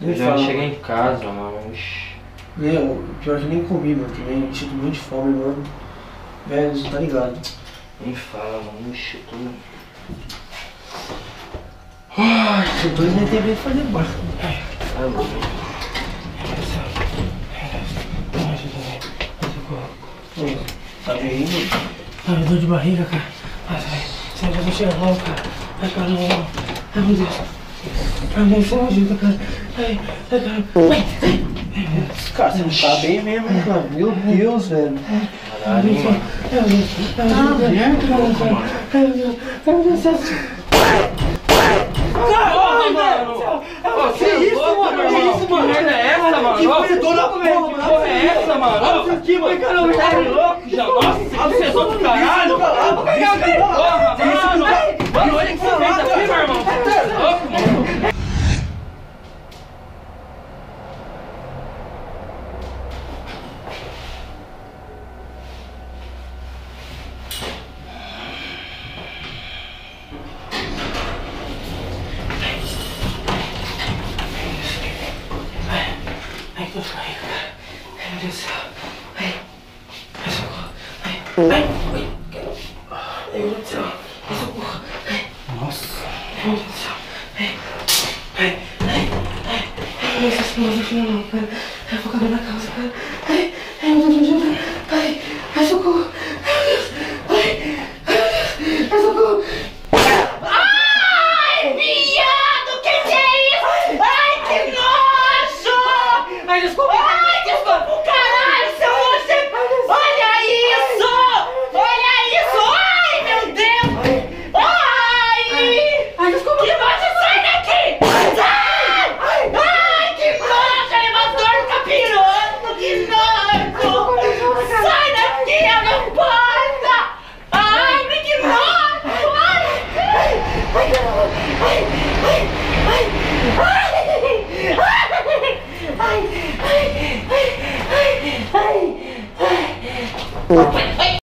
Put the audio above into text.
Eu já cheguei em casa, mano. Meu, pior que eu nem comi, mano. Também sinto muito de fome, mano. Velho, você tá ligado? Nem fala, mano. Ixi, eu tô... Ai, os dois nem tem bem que fazer barco. Tá louco. Tá bem, mano? Ai, dor de barriga, cara. Ai, sai, já chega logo, cara. Ai, caramba. Ai, meu Deus. Ai, meu Deus, você me ajuda, cara. Ai, cara. Cara, você não tá bem mesmo, hein, cara? Meu Deus, velho. Caralho, hein, mano. Caralho, mano! Que isso, mano? Que isso, mano? Que merda é essa, mano? Que fedor na porra, Que porra é essa, mano? Olha aqui, mano, caramba, Tá louco já? Nossa, que fedor do caralho! Porra, mano! Mano, olha que você fez aqui, meu irmão! Você é louco, mano! Ai, tô de barriga, cara. Ai, meu Deus do céu. Ai, socorro. Ai, meu Deus do céu. Ai, socorro. Nossa! Ai, meu Deus do céu. Ai, meu Deus do céu, não, cara. Ai, vou caber na calça, cara. Ai, meu Deus, me ajuda. Ai, socorro. Ai, meu Deus. Ai, socorro. Ai, viado, que é isso? Ai, que nojo! Ai, desculpa. Ai, desculpa, caralho, seu você... Olha isso! Olha isso! Ai, meu Deus! Ai! Desculpa. Que nojo, sai daqui! Sai! Ai, que nojo! Elevador fica pirando! Que nojo! Sai daqui, abre a porta! Ai, que nojo! Ai, caramba! Ai!